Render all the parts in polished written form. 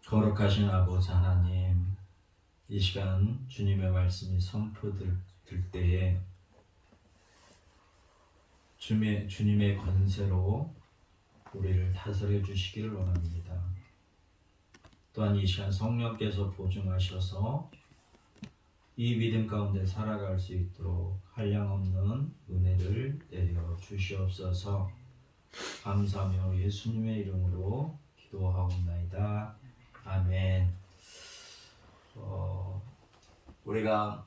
거룩하신 아버지 하나님, 이 시간 주님의 말씀이 선포될 때에 주님의 권세로 우리를 다스려 주시기를 원합니다. 또한 이 시간 성령께서 보증하셔서 이 믿음 가운데 살아갈 수 있도록 한량없는 은혜를 내려 주시옵소서. 감사하며 예수님의 이름으로 기도하옵나이다. 아멘. 우리가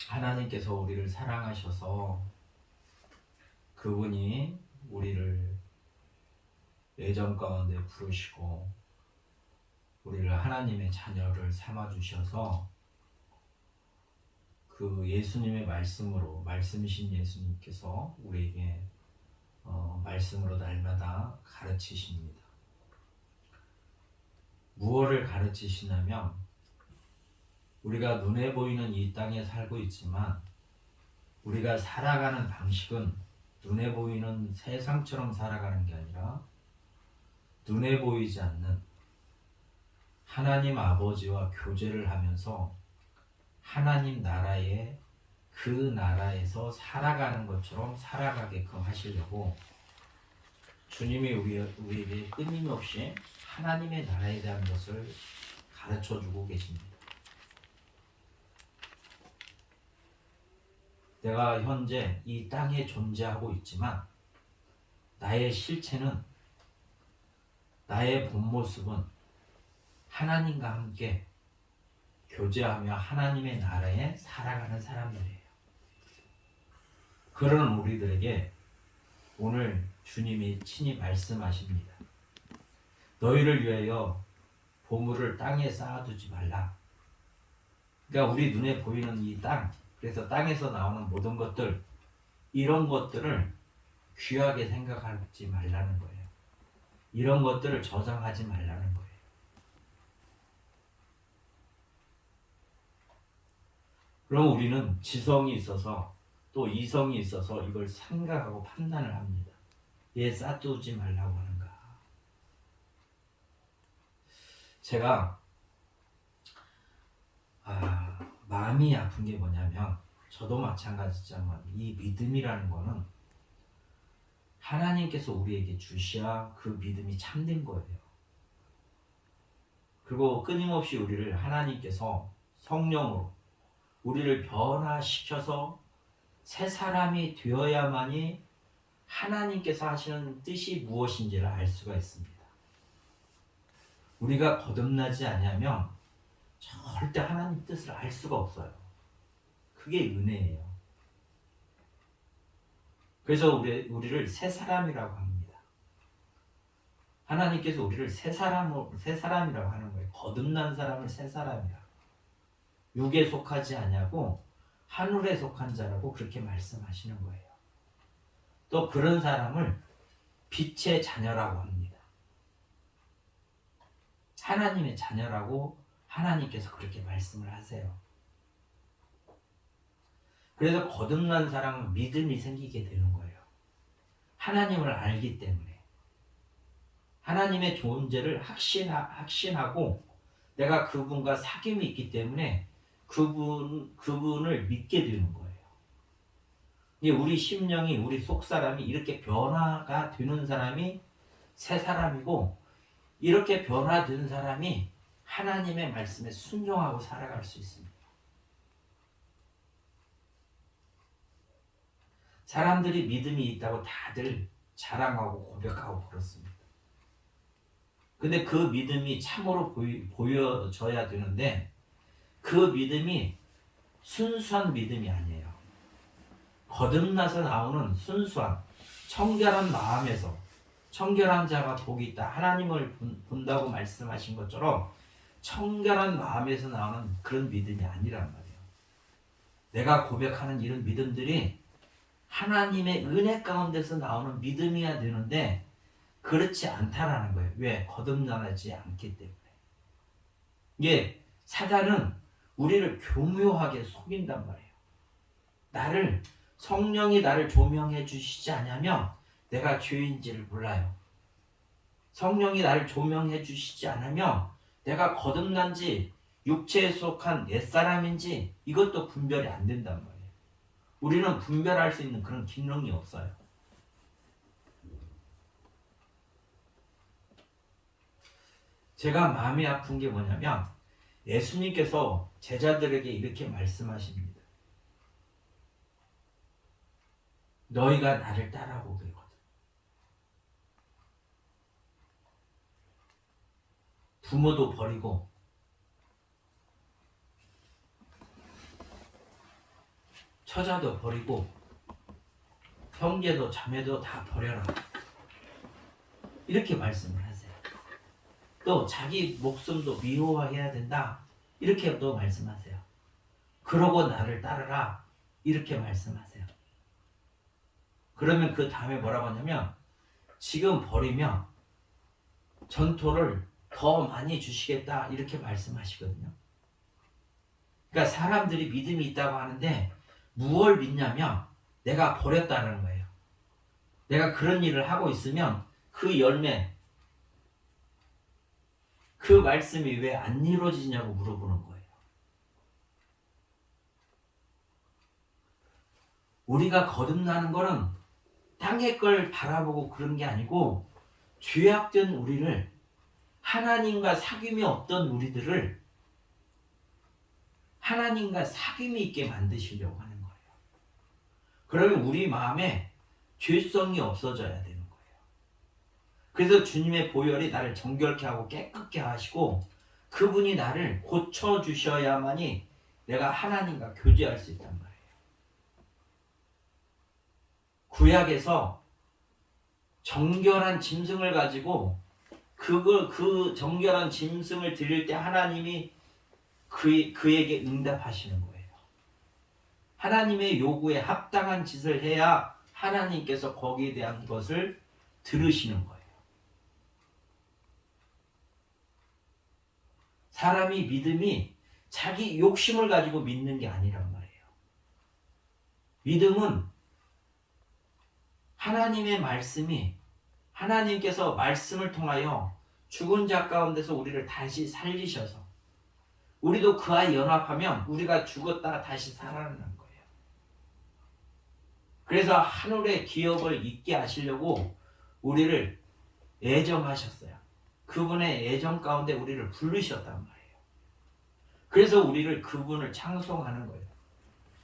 하나님께서 우리를 사랑하셔서 그분이 우리를 애정 가운데 부르시고 우리를 하나님의 자녀를 삼아 주셔서 그 예수님의 말씀으로, 말씀이신 예수님께서 우리에게 말씀으로 날마다 가르치십니다. 무엇을 가르치시냐면, 우리가 눈에 보이는 이 땅에 살고 있지만 우리가 살아가는 방식은 눈에 보이는 세상처럼 살아가는 게 아니라 눈에 보이지 않는 하나님 아버지와 교제를 하면서 하나님 나라의 그 나라에서 살아가는 것처럼 살아가게끔 하시려고 주님이 우리에게 끊임없이 하나님의 나라에 대한 것을 가르쳐주고 계십니다. 내가 현재 이 땅에 존재하고 있지만 나의 실체는, 나의 본 모습은 하나님과 함께 교제하며 하나님의 나라에 살아가는 사람들이에요. 그런 우리들에게 오늘 주님이 친히 말씀하십니다. 너희를 위하여 보물을 땅에 쌓아두지 말라. 그러니까 우리 눈에 보이는 이 땅, 그래서 땅에서 나오는 모든 것들, 이런 것들을 귀하게 생각하지 말라는 거예요. 이런 것들을 저장하지 말라는 거예요. 그럼 우리는 지성이 있어서 또 이성이 있어서 이걸 생각하고 판단을 합니다. 얘 쌓아두지 말라고 하는가. 제가 마음이 아픈 게 뭐냐면, 저도 마찬가지지만 이 믿음이라는 거는 하나님께서 우리에게 주셔야 그 믿음이 참된 거예요. 그리고 끊임없이 우리를 하나님께서 성령으로 우리를 변화시켜서 새 사람이 되어야만이 하나님께서 하시는 뜻이 무엇인지를 알 수가 있습니다. 우리가 거듭나지 않으면 절대 하나님 뜻을 알 수가 없어요. 그게 은혜예요. 그래서 우리를 새 사람이라고 합니다. 하나님께서 우리를 새 사람이라고 하는 거예요. 거듭난 사람을 새 사람이라고. 육에 속하지 아니하고 하늘에 속한 자라고 그렇게 말씀하시는 거예요. 또 그런 사람을 빛의 자녀라고 합니다. 하나님의 자녀라고 하나님께서 그렇게 말씀을 하세요. 그래서 거듭난 사람은 믿음이 생기게 되는 거예요. 하나님을 알기 때문에. 하나님의 존재를 확신하고 내가 그분과 사귐이 있기 때문에 그분을 믿게 되는 거예요. 우리 심령이, 우리 속사람이 이렇게 변화가 되는 사람이 새 사람이고, 이렇게 변화된 사람이 하나님의 말씀에 순종하고 살아갈 수 있습니다. 사람들이 믿음이 있다고 다들 자랑하고 고백하고 그렇습니다. 근데 그 믿음이 참으로 보여져야 되는데, 그 믿음이 순수한 믿음이 아니에요. 거듭나서 나오는 순수한 청결한 마음에서, 청결한 자가 복이 있다, 하나님을 본다고 말씀하신 것처럼 청결한 마음에서 나오는 그런 믿음이 아니란 말이에요. 내가 고백하는 이런 믿음들이 하나님의 은혜 가운데서 나오는 믿음이어야 되는데 그렇지 않다라는 거예요. 왜? 거듭나지 않기 때문에. 이게 사단은 우리를 교묘하게 속인단 말이에요. 성령이 나를 조명해 주시지 않으면 내가 죄인지를 몰라요. 성령이 나를 조명해 주시지 않으면 내가 거듭난지 육체에 속한 옛사람인지 이것도 분별이 안 된단 말이에요. 우리는 분별할 수 있는 그런 기능이 없어요. 제가 마음이 아픈 게 뭐냐면 예수님께서 제자들에게 이렇게 말씀하십니다. 너희가 나를 따라오고 그러거든. 부모도 버리고 처자도 버리고 형제도 자매도 다 버려라. 이렇게 말씀을 하세요. 또 자기 목숨도 미워해야 된다. 이렇게 또 말씀하세요. 그러고 나를 따르라. 이렇게 말씀하세요. 그러면 그 다음에 뭐라고 하냐면 지금 버리면 전토를 더 많이 주시겠다. 이렇게 말씀하시거든요. 그러니까 사람들이 믿음이 있다고 하는데 무엇을 믿냐면 내가 버렸다는 거예요. 내가 그런 일을 하고 있으면 그 열매, 그 말씀이 왜 안 이루어지냐고 물어보는 거예요. 우리가 거듭나는 거는 땅의 걸 바라보고 그런 게 아니고 죄악된 우리를, 하나님과 사귐이 없던 우리들을 하나님과 사귐이 있게 만드시려고 하는 거예요. 그러면 우리 마음에 죄성이 없어져야 되는 거예요. 그래서 주님의 보혈이 나를 정결케 하고 깨끗게 하시고 그분이 나를 고쳐주셔야만이 내가 하나님과 교제할 수 있단 말이에요. 구약에서 정결한 짐승을 가지고 그 정결한 짐승을 드릴 때 하나님이 그에게 응답하시는 거예요. 하나님의 요구에 합당한 짓을 해야 하나님께서 거기에 대한 것을 들으시는 거예요. 사람이 믿음이 자기 욕심을 가지고 믿는 게 아니란 말이에요. 믿음은 하나님의 말씀이, 하나님께서 말씀을 통하여 죽은 자 가운데서 우리를 다시 살리셔서 우리도 그와 연합하면 우리가 죽었다가 다시 살아나는 거예요. 그래서 하늘의 기업을 잊게 하시려고 우리를 애정하셨어요. 그분의 애정 가운데 우리를 부르셨단 말이에요. 그래서 우리를 그분을 창송하는 거예요.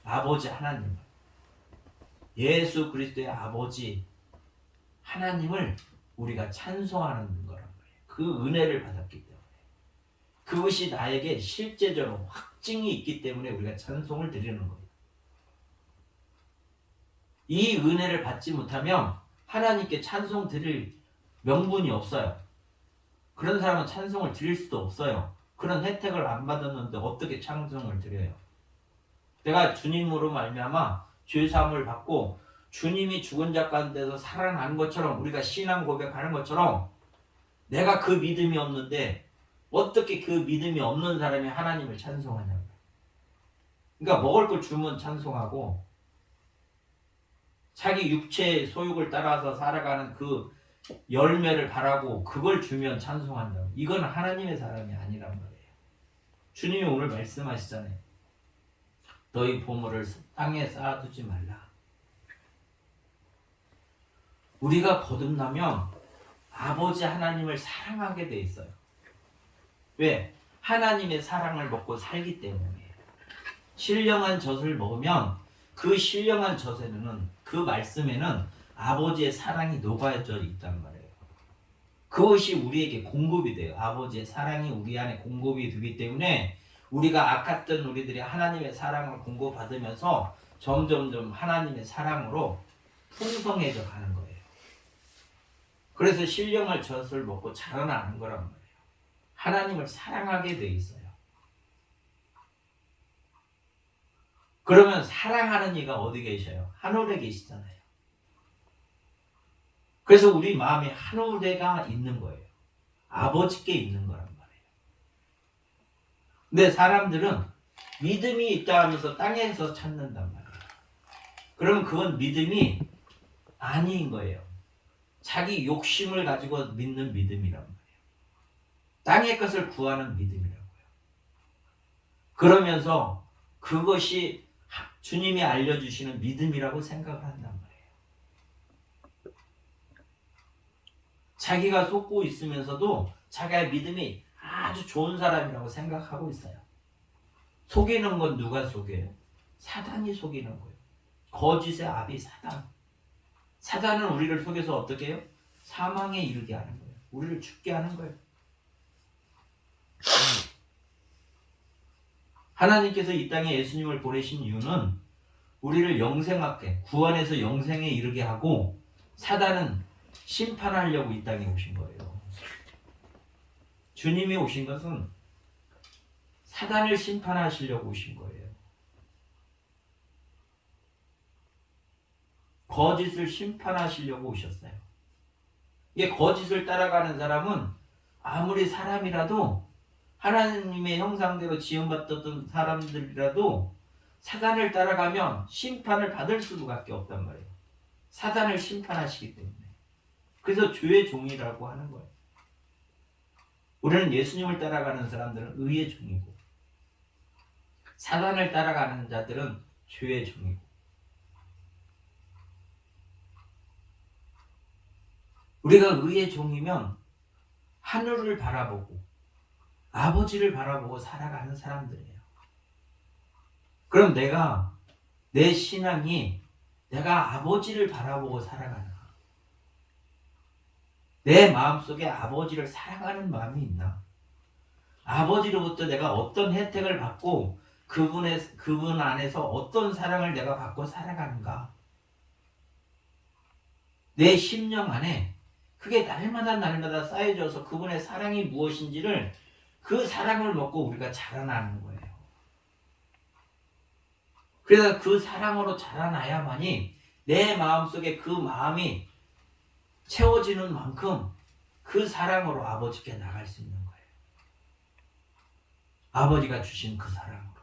아버지 하나님, 예수 그리스도의 아버지 하나님을 우리가 찬송하는 거란 말이에요. 그 은혜를 받았기 때문에. 그것이 나에게 실제적으로 확증이 있기 때문에 우리가 찬송을 드리는 거예요. 이 은혜를 받지 못하면 하나님께 찬송 드릴 명분이 없어요. 그런 사람은 찬송을 드릴 수도 없어요. 그런 혜택을 안 받았는데 어떻게 찬송을 드려요? 내가 주님으로 말미암아 죄사함을 받고 주님이 죽은 자 가운데서 살아난 것처럼, 우리가 신앙 고백하는 것처럼 내가 그 믿음이 없는데 어떻게 그 믿음이 없는 사람이 하나님을 찬송하냐고요. 그러니까 먹을 걸 주면 찬송하고 자기 육체의 소욕을 따라서 살아가는 그 열매를 바라고 그걸 주면 찬송한다고. 이건 하나님의 사람이 아니란 말이에요. 주님이 오늘 말씀하시잖아요. 너희 보물을 땅에 쌓아두지 말라. 우리가 거듭나면 아버지 하나님을 사랑하게 돼 있어요. 왜? 하나님의 사랑을 먹고 살기 때문이에요. 신령한 젖을 먹으면 그 신령한 젖에는, 그 말씀에는 아버지의 사랑이 녹아져 있단 말이에요. 그것이 우리에게 공급이 돼요. 아버지의 사랑이 우리 안에 공급이 되기 때문에 우리가 악했던 우리들이 하나님의 사랑을 공급받으면서 점점점 하나님의 사랑으로 풍성해져 가는 거예요. 그래서 신령한 젖을 먹고 자라나는 거란 말이에요. 하나님을 사랑하게 돼 있어요. 그러면 사랑하는 이가 어디 계셔요? 하늘에 계시잖아요. 그래서 우리 마음에 하늘에가 있는 거예요. 아버지께 있는 거란 말이에요. 근데 사람들은 믿음이 있다 하면서 땅에서 찾는단 말이에요. 그러면 그건 믿음이 아닌 거예요. 자기 욕심을 가지고 믿는 믿음이란 말이에요. 땅의 것을 구하는 믿음이라고요. 그러면서 그것이 주님이 알려주시는 믿음이라고 생각을 한단 말이에요. 자기가 속고 있으면서도 자기의 믿음이 아주 좋은 사람이라고 생각하고 있어요. 속이는 건 누가 속여요? 사단이 속이는 거예요. 거짓의 아비 사단. 사단은 우리를 속여서 어떻게 해요? 사망에 이르게 하는 거예요. 우리를 죽게 하는 거예요. 하나님께서 이 땅에 예수님을 보내신 이유는 우리를 영생하게, 구원해서 영생에 이르게 하고, 사단은 심판하려고 이 땅에 오신 거예요. 주님이 오신 것은 사단을 심판하시려고 오신 거예요. 거짓을 심판하시려고 오셨어요. 이게 거짓을 따라가는 사람은 아무리 사람이라도, 하나님의 형상대로 지음받던 사람들이라도 사단을 따라가면 심판을 받을 수밖에 없단 말이에요. 사단을 심판하시기 때문에. 그래서 주의 종이라고 하는 거예요. 우리는 예수님을 따라가는 사람들은 의의 종이고, 사단을 따라가는 자들은 죄의 종이고. 우리가 의의 종이면 하늘을 바라보고 아버지를 바라보고 살아가는 사람들이에요. 그럼 내 신앙이 내가 아버지를 바라보고 살아가나? 내 마음속에 아버지를 사랑하는 마음이 있나? 아버지로부터 내가 어떤 혜택을 받고 그분 안에서 어떤 사랑을 내가 받고 살아가는가? 내 심령 안에 그게 날마다 쌓여져서 그분의 사랑이 무엇인지를, 그 사랑을 먹고 우리가 자라나는 거예요. 그래서 그 사랑으로 자라나야만이 내 마음속에 그 마음이 채워지는 만큼 그 사랑으로 아버지께 나갈 수 있는 거예요. 아버지가 주신 그 사랑으로.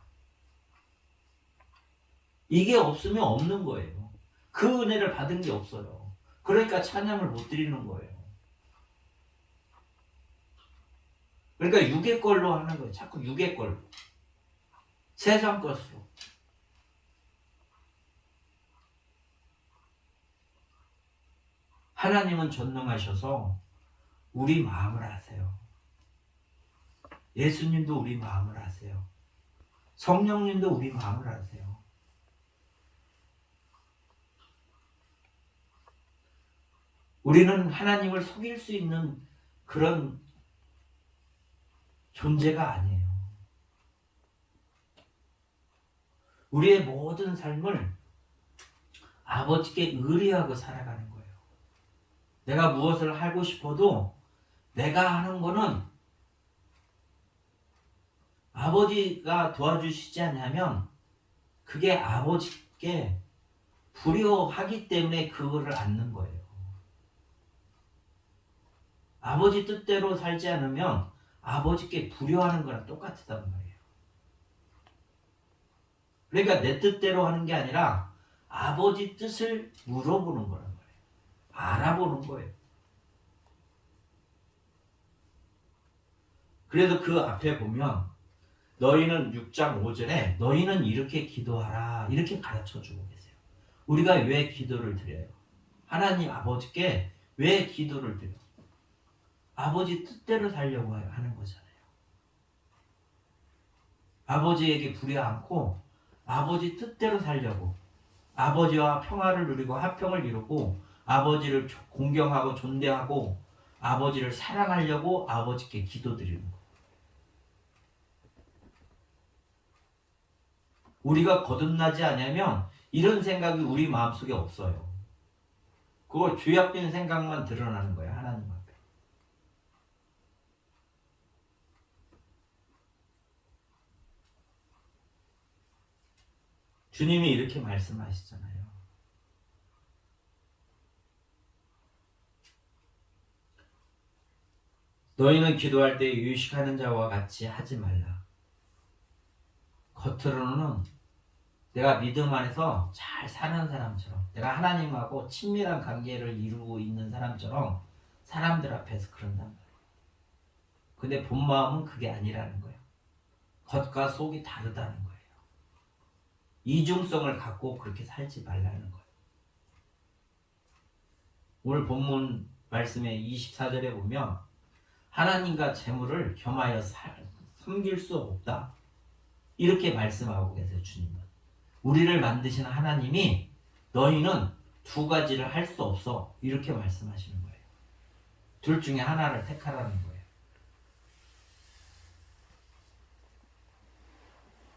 이게 없으면 없는 거예요. 그 은혜를 받은 게 없어요. 그러니까 찬양을 못 드리는 거예요. 그러니까 육의 걸로 하는 거예요. 자꾸 육의 걸로. 세상 것으로. 하나님은 전능하셔서 우리 마음을 아세요. 예수님도 우리 마음을 아세요. 성령님도 우리 마음을 아세요. 우리는 하나님을 속일 수 있는 그런 존재가 아니에요. 우리의 모든 삶을 아버지께 의뢰하고 살아가는 거예요. 내가 무엇을 하고 싶어도 내가 하는 거는 아버지가 도와주시지 않냐면 그게 아버지께 불효하기 때문에 그거를 않는 거예요. 아버지 뜻대로 살지 않으면 아버지께 불효하는 거랑 똑같단 말이에요. 그러니까 내 뜻대로 하는 게 아니라 아버지 뜻을 물어보는 거란 말이에요. 알아보는 거예요. 그래서 그 앞에 보면 너희는 6장 5절에 너희는 이렇게 기도하라 이렇게 가르쳐주고 계세요. 우리가 왜 기도를 드려요? 하나님 아버지께 왜 기도를 드려요? 아버지 뜻대로 살려고 하는 거잖아요. 아버지에게 불의하지 않고 아버지 뜻대로 살려고, 아버지와 평화를 누리고 화평을 이루고 아버지를 공경하고 존대하고 아버지를 사랑하려고 아버지께 기도드리는 거예요. 우리가 거듭나지 않으면 이런 생각이 우리 마음속에 없어요. 그거 죄악된 생각만 드러나는 거예요. 하나님 앞에. 주님이 이렇게 말씀하시잖아요. 너희는 기도할 때 유식하는 자와 같이 하지 말라. 겉으로는 내가 믿음 안에서 잘 사는 사람처럼, 내가 하나님하고 친밀한 관계를 이루고 있는 사람처럼 사람들 앞에서 그런단 말이에요. 근데 본 마음은 그게 아니라는 거예요. 겉과 속이 다르다는 거예요. 이중성을 갖고 그렇게 살지 말라는 거예요. 오늘 본문 말씀의 24절에 보면 하나님과 재물을 겸하여 섬길 수 없다. 이렇게 말씀하고 계세요. 주님은. 우리를 만드신 하나님이 너희는 두 가지를 할 수 없어. 이렇게 말씀하시는 거예요. 둘 중에 하나를 택하라는 거예요.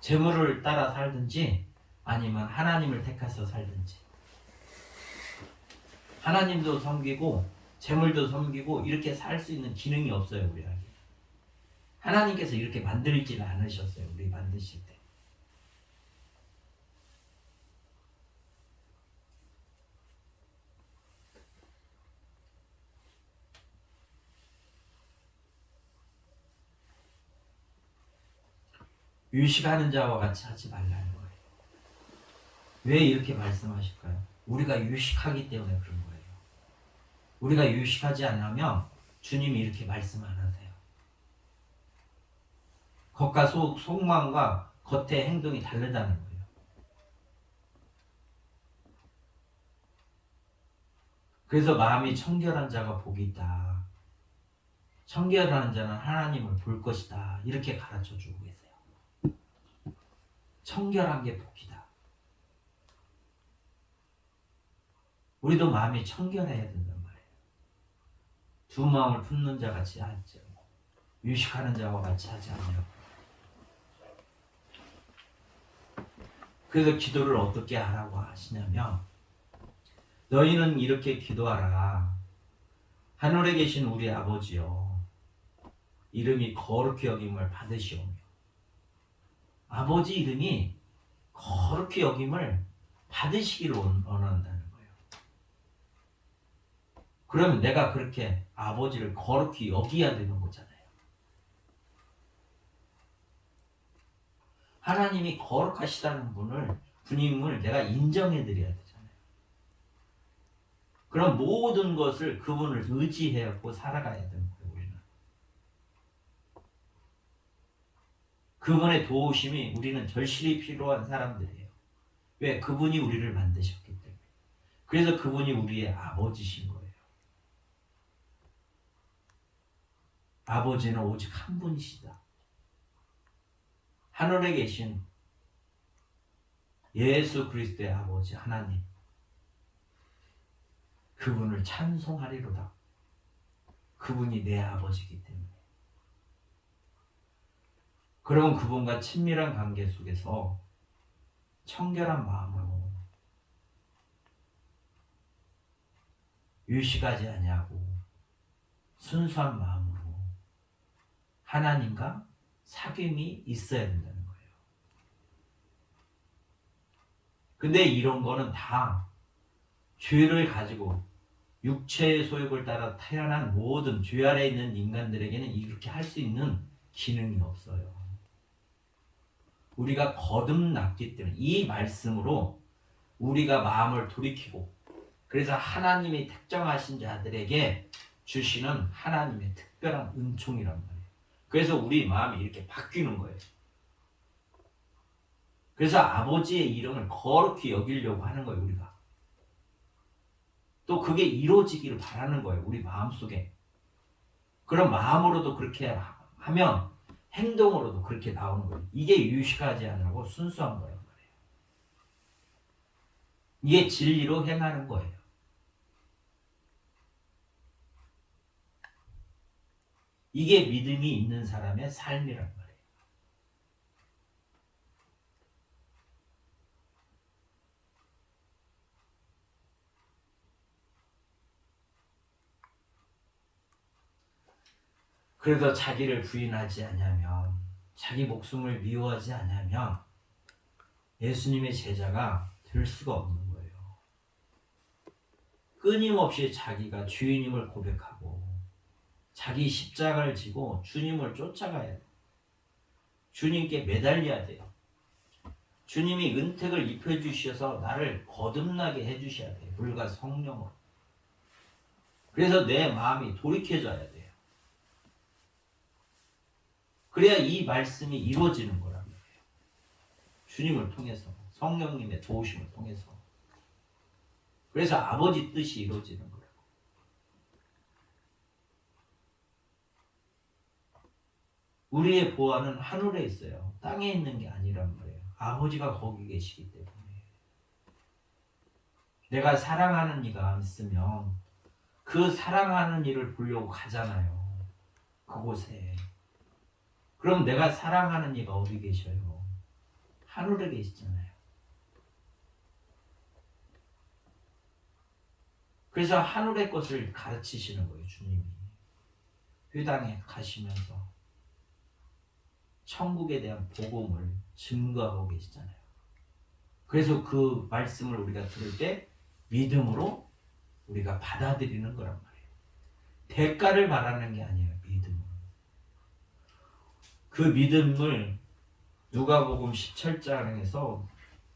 재물을 따라 살든지 아니면 하나님을 택해서 살든지. 하나님도 섬기고 재물도 섬기고 이렇게 살 수 있는 기능이 없어요. 우리에게. 하나님께서 이렇게 만들지는 않으셨어요. 우리 만드실 때. 유식하는 자와 같이 하지 말라는 거예요. 왜 이렇게 말씀하실까요? 우리가 유식하기 때문에 그런 거예요. 우리가 유식하지 않으면 주님이 이렇게 말씀 안 하세요. 겉과 속망과 겉의 행동이 다르다는 거예요. 그래서 마음이 청결한 자가 복이 있다. 청결한 자는 하나님을 볼 것이다. 이렇게 가르쳐 주고 계세요. 청결한 게 복이다. 우리도 마음이 청결해야 된단 말이에요. 두 마음을 품는 자 같이 하지 않고 유식하는 자와 같이 하지 않냐고. 그래서 기도를 어떻게 하라고 하시냐면 너희는 이렇게 기도하라. 하늘에 계신 우리 아버지여 이름이 거룩히 여김을 받으시오며. 아버지 이름이 거룩히 여김을 받으시기를 원한다는 거예요. 그러면 내가 그렇게 아버지를 거룩히 여기야 되는 거잖아요. 하나님이 거룩하시다는 분임을 내가 인정해 드려야 되잖아요. 그럼 모든 것을 그분을 의지해갖고 살아가야 되는 거예요. 우리는. 그분의 도우심이 우리는 절실히 필요한 사람들이에요. 왜? 그분이 우리를 만드셨기 때문에. 그래서 그분이 우리의 아버지신 거예요. 아버지는 오직 한 분이시다. 하늘에 계신 예수 그리스도의 아버지 하나님, 그분을 찬송하리로다. 그분이 내 아버지이기 때문에. 그럼 그분과 친밀한 관계 속에서 청결한 마음으로 유식하지 아니하고 순수한 마음으로 하나님과 사귐이 있어야 된다는 거예요. 근데 이런 거는 다 죄를 가지고 육체의 소욕을 따라 태어난 모든 죄 아래에 있는 인간들에게는 이렇게 할 수 있는 기능이 없어요. 우리가 거듭났기 때문에 이 말씀으로 우리가 마음을 돌이키고 그래서 하나님이 택정하신 자들에게 주시는 하나님의 특별한 은총이란 말이에요. 그래서 우리 마음이 이렇게 바뀌는 거예요. 그래서 아버지의 이름을 거룩히 여기려고 하는 거예요. 우리가. 또 그게 이루어지기를 바라는 거예요. 우리 마음속에. 그런 마음으로도 그렇게 하면 행동으로도 그렇게 나오는 거예요. 이게 유식하지 않고 순수한 거예요. 이게 진리로 행하는 거예요. 이게 믿음이 있는 사람의 삶이란 말이에요. 그래도 자기를 부인하지 않으면, 자기 목숨을 미워하지 않으면 예수님의 제자가 될 수가 없는 거예요. 끊임없이 자기가 주인임을 고백하고 자기 십자가를 지고 주님을 쫓아가야 돼요. 주님께 매달려야 돼요. 주님이 은택을 입혀주셔서 나를 거듭나게 해주셔야 돼요. 물과 성령으로. 그래서 내 마음이 돌이켜져야 돼요. 그래야 이 말씀이 이루어지는 거란 말이에요. 주님을 통해서, 성령님의 도우심을 통해서. 그래서 아버지 뜻이 이루어지는 거예요. 우리의 보안은 하늘에 있어요. 땅에 있는 게 아니란 말이에요. 아버지가 거기 계시기 때문에. 내가 사랑하는 이가 있으면 그 사랑하는 이를 보려고 가잖아요. 그곳에. 그럼 내가 사랑하는 이가 어디 계셔요? 하늘에 계시잖아요. 그래서 하늘의 것을 가르치시는 거예요, 주님이. 회당에 가시면서 천국에 대한 복음을 증거하고 계시잖아요. 그래서 그 말씀을 우리가 들을 때 믿음으로 우리가 받아들이는 거란 말이에요. 대가를 바라는 게 아니에요, 믿음은. 그 믿음을 누가복음 17장에서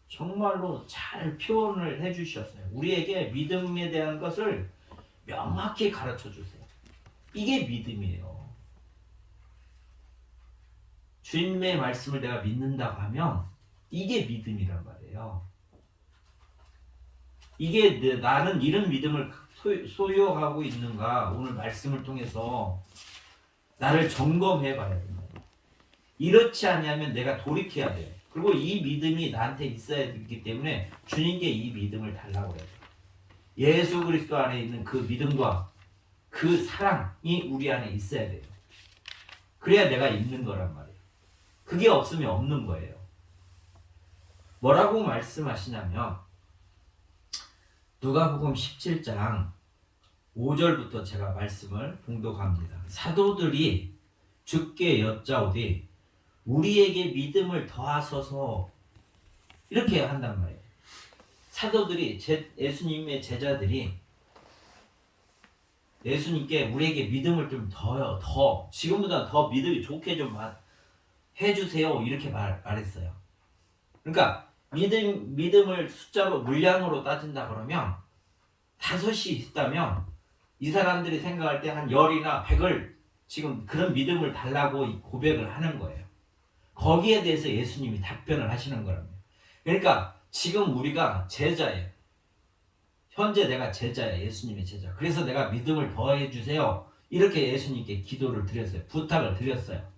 정말로 잘 표현을 해주셨어요. 우리에게 믿음에 대한 것을 명확히 가르쳐 주세요. 이게 믿음이에요. 주님의 말씀을 내가 믿는다고 하면 이게 믿음이란 말이에요. 이게 나는 이런 믿음을 소유하고 있는가, 오늘 말씀을 통해서 나를 점검해 봐야 됩니다. 이렇지 않으면 내가 돌이켜야 돼요. 그리고 이 믿음이 나한테 있어야 되기 때문에 주님께 이 믿음을 달라고 해요. 예수 그리스도 안에 있는 그 믿음과 그 사랑이 우리 안에 있어야 돼요. 그래야 내가 있는 거란 말이에요. 그게 없으면 없는 거예요. 뭐라고 말씀하시냐면 누가복음 17장 5절부터 제가 말씀을 봉독합니다. 사도들이 주께 여짜오되 우리에게 믿음을 더하소서, 이렇게 한단 말이에요. 사도들이, 예수님의 제자들이 예수님께 우리에게 믿음을 좀 더 지금보다 더 믿음이 좋게 좀 해주세요, 이렇게 말했어요. 그러니까 믿음을 숫자로 물량으로 따진다 그러면 5이 있다면 이 사람들이 생각할 때 한 10이나 100을 지금 그런 믿음을 달라고 고백을 하는 거예요. 거기에 대해서 예수님이 답변을 하시는 거랍니다. 그러니까 지금 우리가 제자예요. 현재 내가 제자예요. 예수님의 제자. 그래서 내가 믿음을 더해 주세요, 이렇게 예수님께 기도를 드렸어요. 부탁을 드렸어요.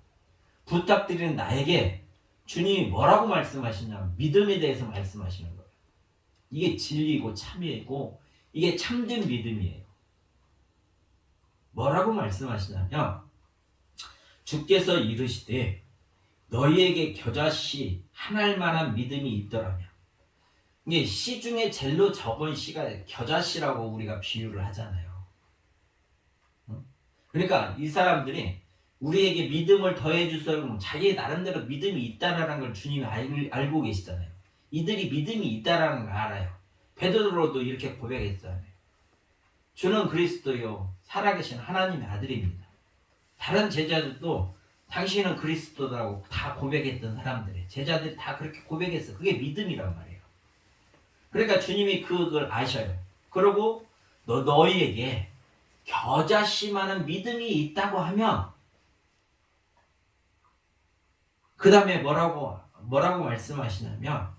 부탁드리는 나에게 주님이 뭐라고 말씀하시냐면 믿음에 대해서 말씀하시는 거예요. 이게 진리고 참이고 이게 참된 믿음이에요. 뭐라고 말씀하시냐면 주께서 이르시되 너희에게 겨자씨 하나일 만한 믿음이 있더라면, 이게 씨 중에 제일로 적은 씨가 겨자씨라고 우리가 비유를 하잖아요. 그러니까 이 사람들이 우리에게 믿음을 더해 주세요. 자기 나름대로 믿음이 있다라는 걸 주님이 알고 계시잖아요. 이들이 믿음이 있다라는 걸 알아요. 베드로도 이렇게 고백했잖아요. 주는 그리스도요 살아계신 하나님의 아들입니다. 다른 제자들도 당신은 그리스도라고 다 고백했던 사람들이, 제자들이 다 그렇게 고백했어. 그게 믿음이란 말이에요. 그러니까 주님이 그걸 아셔요. 그리고 너희에게 겨자씨만한 믿음이 있다고 하면, 그 다음에 뭐라고 말씀하시냐면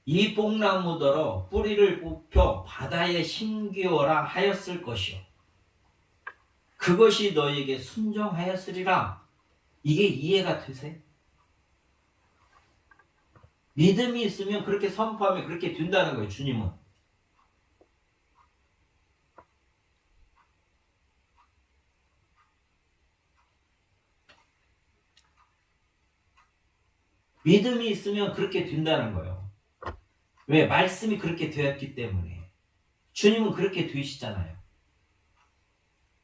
이 뽕나무더러 뿌리를 뽑혀 바다에 심기어라 하였을 것이요 그것이 너희에게 순종하였으리라. 이게 이해가 되세요? 믿음이 있으면 그렇게 선포하면 그렇게 된다는 거예요. 주님은. 믿음이 있으면 그렇게 된다는 거예요. 왜? 말씀이 그렇게 되었기 때문에. 주님은 그렇게 되시잖아요.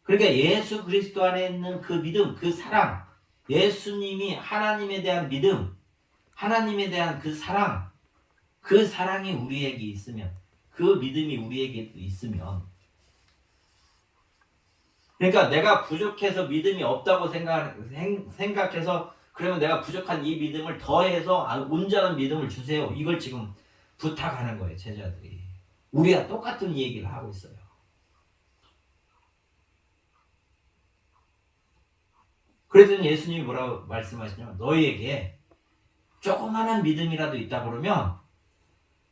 그러니까 예수 그리스도 안에 있는 그 믿음, 그 사랑, 예수님이 하나님에 대한 믿음, 하나님에 대한 그 사랑, 그 사랑이 우리에게 있으면, 그 믿음이 우리에게 있으면, 그러니까 내가 부족해서 믿음이 없다고 생각해서 그러면 내가 부족한 이 믿음을 더해서 온전한 믿음을 주세요, 이걸 지금 부탁하는 거예요. 제자들이. 우리가 똑같은 얘기를 하고 있어요. 그랬더니 예수님이 뭐라고 말씀하시냐면 너희에게 조그마한 믿음이라도 있다 그러면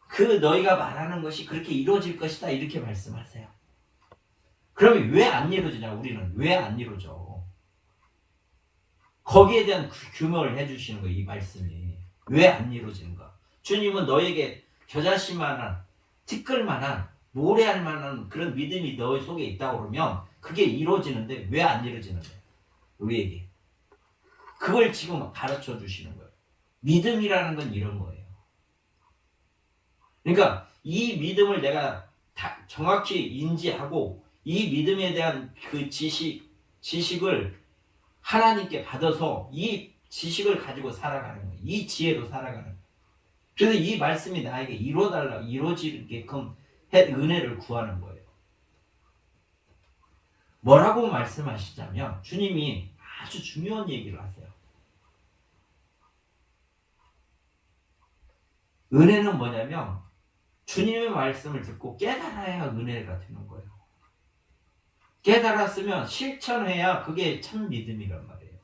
그 너희가 말하는 것이 그렇게 이루어질 것이다 이렇게 말씀하세요. 그러면 왜 안 이루어지냐? 우리는 왜 안 이루어져? 거기에 대한 규명을 해주시는 거예요. 이 말씀이 왜 안 이루어지는가? 주님은 너에게 겨자씨만한 티끌만한 모래알 만한 그런 믿음이 너희 속에 있다고 그러면 그게 이루어지는데 왜 안 이루어지는 거예요? 우리에게 그걸 지금 가르쳐 주시는 거예요. 믿음이라는 건 이런 거예요. 그러니까 이 믿음을 내가 다 정확히 인지하고 이 믿음에 대한 그 지식을 하나님께 받아서 이 지식을 가지고 살아가는 거예요. 이 지혜로 살아가는 거예요. 그래서 이 말씀이 나에게 이루어지게끔 은혜를 구하는 거예요. 뭐라고 말씀하시자면 주님이 아주 중요한 얘기를 하세요. 은혜는 뭐냐면 주님의 말씀을 듣고 깨달아야 은혜가 되는 거예요. 깨달았으면 실천해야 그게 참 믿음이란 말이에요.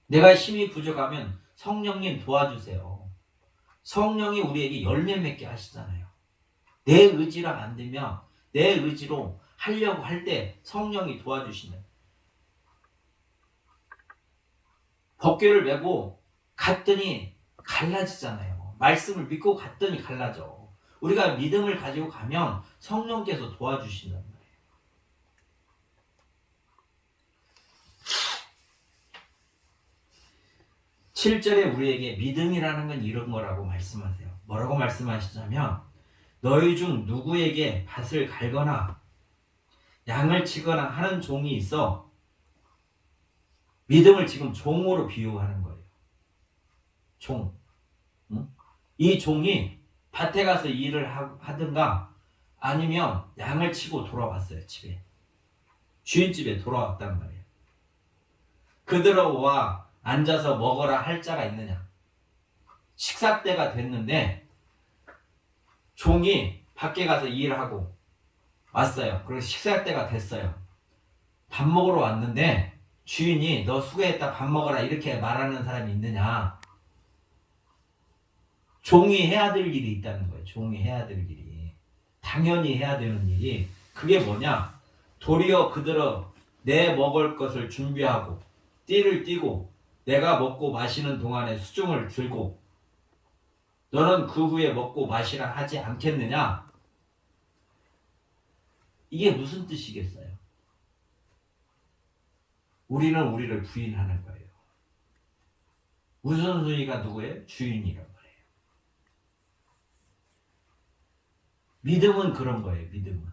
내가 힘이 부족하면 성령님 도와주세요. 성령이 우리에게 열매 맺게 하시잖아요. 내 의지로 안 되면 내 의지로 하려고 할 때 성령이 도와주시는. 법궤를 메고 갔더니 갈라지잖아요. 말씀을 믿고 갔더니 갈라져. 우리가 믿음을 가지고 가면 성령께서 도와주신단 말이에요. 7절에 우리에게 믿음이라는 건 이런 거라고 말씀하세요. 뭐라고 말씀하시냐면 너희 중 누구에게 밭을 갈거나 양을 치거나 하는 종이 있어. 믿음을 지금 종으로 비유하는 거예요. 종. 응? 이 종이 밭에 가서 일을 하든가 아니면 양을 치고 돌아왔어요. 집에. 주인집에 돌아왔단 말이에요. 그들와 앉아서 먹어라 할 자가 있느냐. 식사 때가 됐는데 종이 밖에 가서 일을 하고 왔어요. 그리고 식사 때가 됐어요. 밥 먹으러 왔는데 주인이 너 수고했다 밥 먹어라 이렇게 말하는 사람이 있느냐. 종이 해야 될 일이 있다는 거예요. 종이 해야 될 일이. 당연히 해야 되는 일이 그게 뭐냐. 도리어 그들은 내 먹을 것을 준비하고 띠를 띠고 내가 먹고 마시는 동안에 수종을 들고 너는 그 후에 먹고 마시라 하지 않겠느냐. 이게 무슨 뜻이겠어요? 우리는 우리를 부인하는 거예요. 우선순위가 누구예요? 주인이란 말이에요. 믿음은 그런 거예요. 믿음은.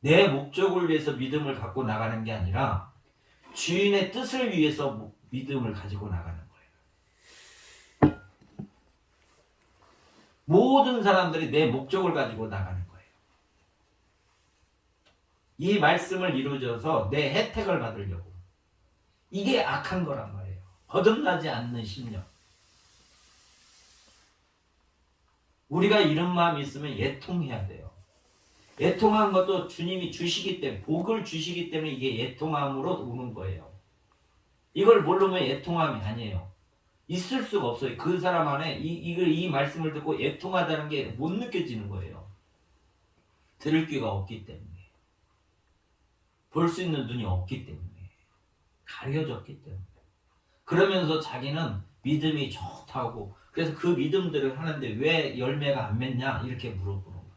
내 목적을 위해서 믿음을 갖고 나가는 게 아니라 주인의 뜻을 위해서 믿음을 가지고 나가는 거예요. 모든 사람들이 내 목적을 가지고 나가는 거예요. 이 말씀을 이루어져서 내 혜택을 받으려고. 이게 악한 거란 말이에요. 거듭나지 않는 심령. 우리가 이런 마음이 있으면 애통해야 돼요. 애통한 것도 주님이 주시기 때문에 복을 주시기 때문에 이게 애통함으로 오는 거예요. 이걸 모르면 애통함이 아니에요. 있을 수가 없어요. 그 사람 안에 이 말씀을 듣고 애통하다는 게 못 느껴지는 거예요. 들을 귀가 없기 때문에. 볼 수 있는 눈이 없기 때문에. 가려졌기 때문에. 그러면서 자기는 믿음이 좋다고 그래서 그 믿음들을 하는데 왜 열매가 안 맺냐 이렇게 물어보는 거예요.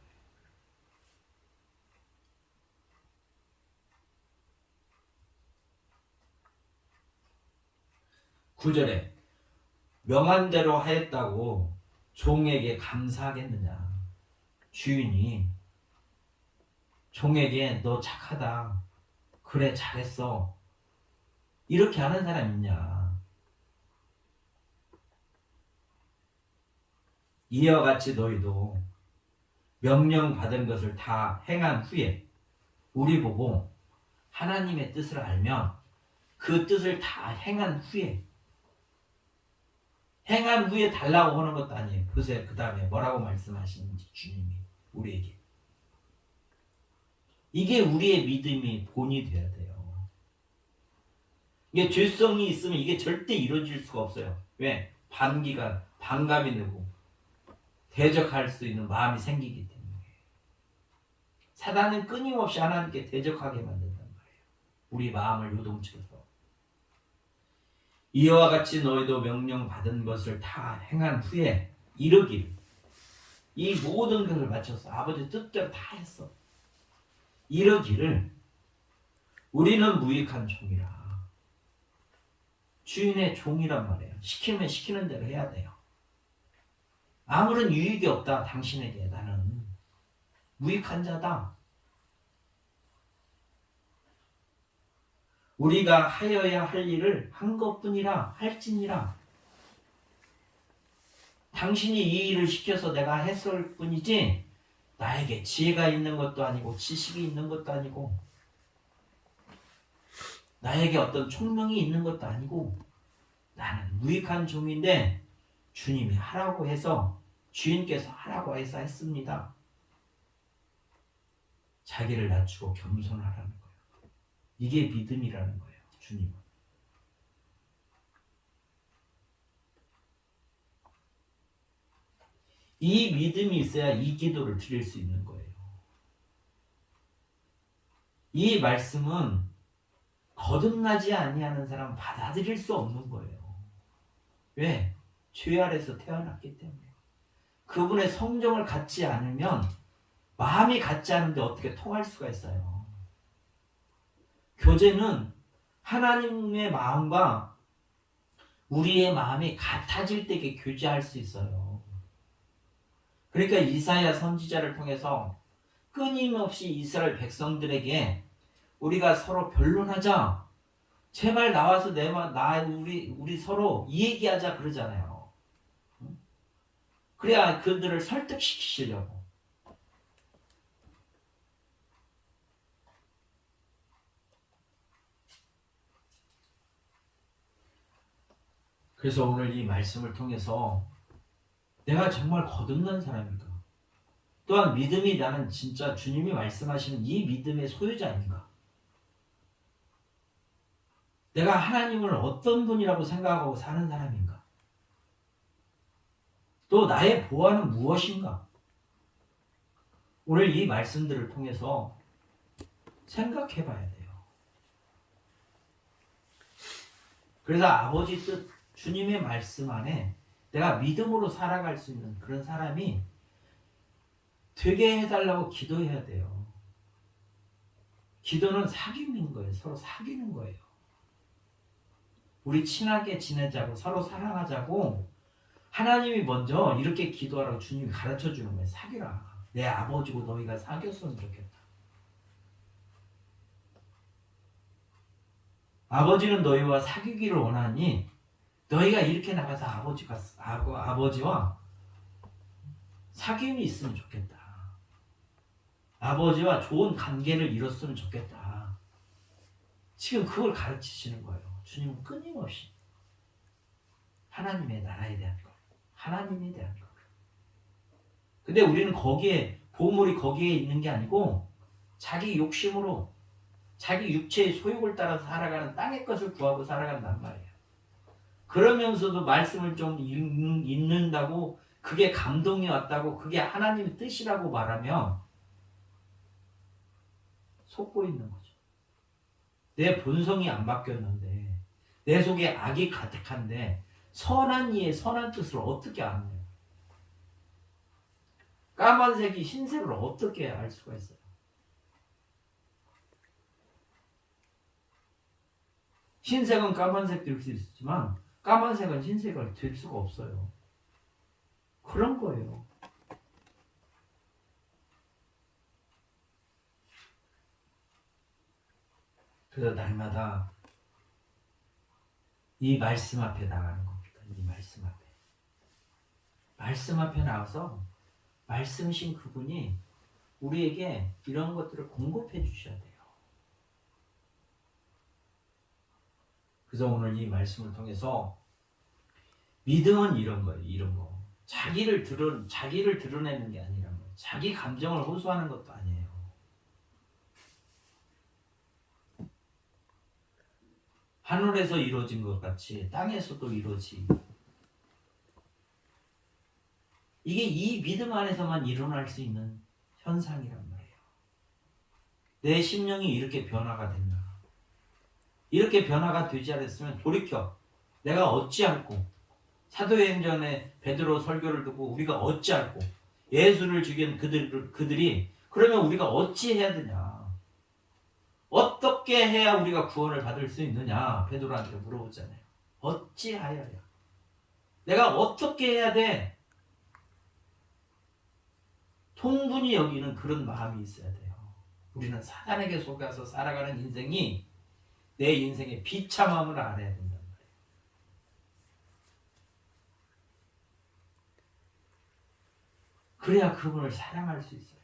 9절에 명한 대로 하였다고 종에게 감사하겠느냐. 주인이 종에게 너 착하다. 그래 잘했어. 이렇게 하는 사람 있냐. 이와 같이 너희도 명령 받은 것을 다 행한 후에 우리 보고 하나님의 뜻을 알면 그 뜻을 다 행한 후에 달라고 하는 것도 아니에요. 보세요. 그 다음에 뭐라고 말씀하시는지 주님이 우리에게. 이게 우리의 믿음이 본이 돼야 돼요. 이게 죄성이 있으면 이게 절대 이루어질 수가 없어요. 왜? 반감이 되고 대적할 수 있는 마음이 생기기 때문에. 사단은 끊임없이 하나님께 대적하게 만든단 말이에요. 우리 마음을 요동쳐서. 이와 같이 너희도 명령받은 것을 다 행한 후에 이르기를. 이 모든 것을 마쳤어. 아버지 뜻대로 다 했어. 이르기를 우리는 무익한 종이라. 주인의 종이란 말이에요. 시키면 시키는 대로 해야 돼요. 아무런 유익이 없다. 당신에게 나는 무익한 자다. 우리가 하여야 할 일을 한 것뿐이라 할지니라. 당신이 이 일을 시켜서 내가 했을 뿐이지 나에게 지혜가 있는 것도 아니고 지식이 있는 것도 아니고 나에게 어떤 총명이 있는 것도 아니고 나는 무익한 종인데 주님이 하라고 해서 주인께서 하라고 해서 했습니다. 자기를 낮추고 겸손하라는 거예요. 이게 믿음이라는 거예요. 주님은. 이 믿음이 있어야 이 기도를 드릴 수 있는 거예요. 이 말씀은 거듭나지 아니하는 사람은 받아들일 수 없는 거예요. 왜? 죄 아래서 태어났기 때문에. 그분의 성정을 갖지 않으면 마음이 같지 않은데 어떻게 통할 수가 있어요. 교제는 하나님의 마음과 우리의 마음이 같아질 때 교제할 수 있어요. 그러니까 이사야 선지자를 통해서 끊임없이 이스라엘 백성들에게 우리가 서로 변론하자. 제발 나와서 우리 서로 이 얘기하자 그러잖아요. 그래야 그들을 설득시키시려고. 그래서 오늘 이 말씀을 통해서 내가 정말 거듭난 사람인가? 또한 믿음이 나는 진짜 주님이 말씀하시는 이 믿음의 소유자인가? 내가 하나님을 어떤 분이라고 생각하고 사는 사람인가? 또 나의 보안은 무엇인가? 오늘 이 말씀들을 통해서 생각해 봐야 돼요. 그래서 아버지 뜻, 주님의 말씀 안에 내가 믿음으로 살아갈 수 있는 그런 사람이 되게 해달라고 기도해야 돼요. 기도는 사귐인 거예요. 서로 사귀는 거예요. 우리 친하게 지내자고 서로 사랑하자고 하나님이 먼저 이렇게 기도하라고 주님이 가르쳐 주는 거예요. 사귀라. 내 아버지고 너희가 사귀었으면 좋겠다. 아버지는 너희와 사귀기를 원하니 너희가 이렇게 나가서 아버지와 사귐이 있으면 좋겠다. 아버지와 좋은 관계를 이뤘으면 좋겠다. 지금 그걸 가르치시는 거예요. 주님은 끊임없이 하나님의 나라에 대한 것, 하나님에 대한 것. 근데 우리는 보물이 거기에 있는 게 아니고 자기 욕심으로 자기 육체의 소욕을 따라서 살아가는 땅의 것을 구하고 살아간단 말이에요. 그러면서도 말씀을 좀 읽는다고 그게 감동이 왔다고 그게 하나님의 뜻이라고 말하면 속고 있는 거죠. 내 본성이 안 바뀌었는데 내 속에 악이 가득한데 선한 이의 선한 뜻을 어떻게 아느냐. 까만색이 흰색을 어떻게 알 수가 있어요. 흰색은 까만색 될 수 있지만 까만색은 흰색을 될 수가 없어요. 그런 거예요. 그래서 날마다 이 말씀 앞에 나가는 겁니다. 이 말씀 앞에. 말씀 앞에 나와서 말씀이신 그분이 우리에게 이런 것들을 공급해 주셔야 돼요. 그래서 오늘 이 말씀을 통해서 믿음은 이런 거예요. 이런 거. 자기를 드러내는 게 아니란 거예요. 자기 감정을 호소하는 것도 아니에요. 하늘에서 이루어진 것 같이 땅에서도 이루어지. 이게 이 믿음 안에서만 일어날 수 있는 현상이란 말이에요. 내 심령이 이렇게 변화가 된다. 이렇게 변화가 되지 않았으면 돌이켜 내가 어찌할꼬, 사도행전에 베드로 설교를 듣고 우리가 어찌할꼬, 예수를 죽인 그들이 그러면 우리가 어찌해야 되냐, 어떻게 해야 우리가 구원을 받을 수 있느냐 베드로한테 물어보잖아요. 어찌하여야, 내가 어떻게 해야 돼? 통분히 여기는 그런 마음이 있어야 돼요. 우리는 사단에게 속아서 살아가는 인생이 내 인생의 비참함을 알아야 된단 말이에요. 그래야 그분을 사랑할 수 있어요.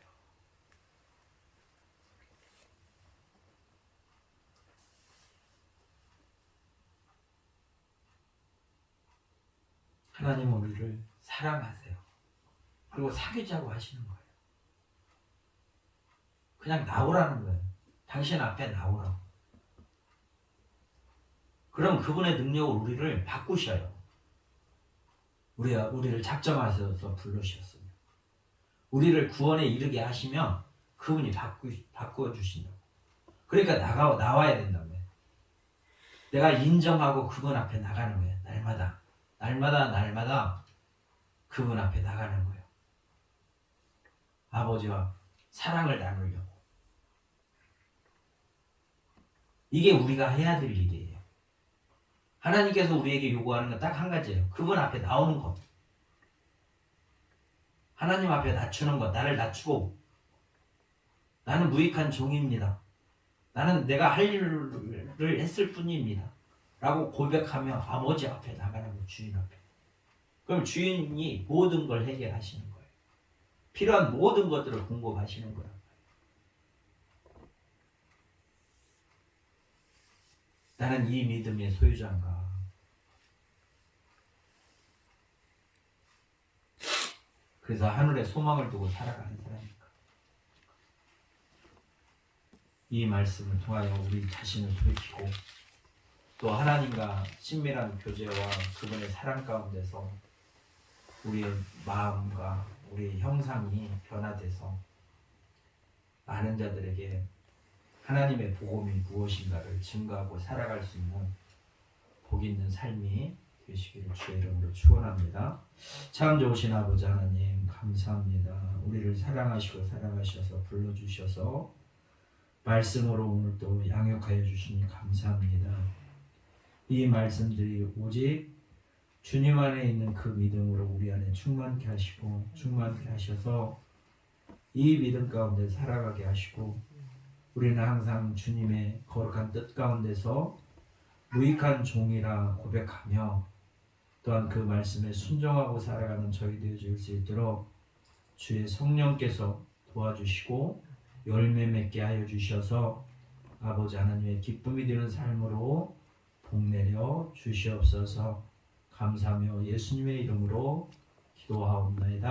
하나님은 우리를 사랑하세요. 그리고 사귀자고 하시는 거예요. 그냥 나오라는 거예요. 당신 앞에 나오라고. 그럼 그분의 능력으로 우리를 바꾸셔요. 우리를 작정하셔서 부르셨습니다. 우리를 구원에 이르게 하시면 그분이 바꾸어 주신다고. 그러니까 나와야 된다는 거예요. 내가 인정하고 그분 앞에 나가는 거예요. 날마다 그분 앞에 나가는 거예요. 아버지와 사랑을 나누려고. 이게 우리가 해야 될 일이에요. 하나님께서 우리에게 요구하는 건 딱 한 가지예요. 그분 앞에 나오는 것. 하나님 앞에 낮추는 것. 나를 낮추고, 나는 무익한 종입니다. 나는 내가 할 일을 했을 뿐입니다. 라고 고백하며 아버지 앞에 나가는 거예요. 주인 앞에. 그럼 주인이 모든 걸 해결하시는 거예요. 필요한 모든 것들을 공급하시는 거예요. 나는 이 믿음의 소유자인가? 그래서 하늘에 소망을 두고 살아가는 사람입니까? 이 말씀을 통하여 우리 자신을 돌이키고 또 하나님과 친밀한 교제와 그분의 사랑 가운데서 우리의 마음과 우리의 형상이 변화돼서 많은 자들에게 하나님의 복음이 무엇인가를 증거하고 살아갈 수 있는 복 있는 삶이 되시기를 주의 이름으로 축원합니다. 참 좋으신 아버지 하나님 감사합니다. 우리를 사랑하셔서 불러주셔서 말씀으로 오늘 또 양육하여 주시니 감사합니다. 이 말씀들이 오직 주님 안에 있는 그 믿음으로 우리 안에 충만케 하시고 충만케 하셔서 이 믿음 가운데 살아가게 하시고 우리는 항상 주님의 거룩한 뜻 가운데서 무익한 종이라 고백하며 또한 그 말씀에 순종하고 살아가는 저희 되어질 수 있도록 주의 성령께서 도와주시고 열매 맺게 하여 주셔서 아버지 하나님의 기쁨이 되는 삶으로 복내려 주시옵소서. 감사하며 예수님의 이름으로 기도하옵나이다.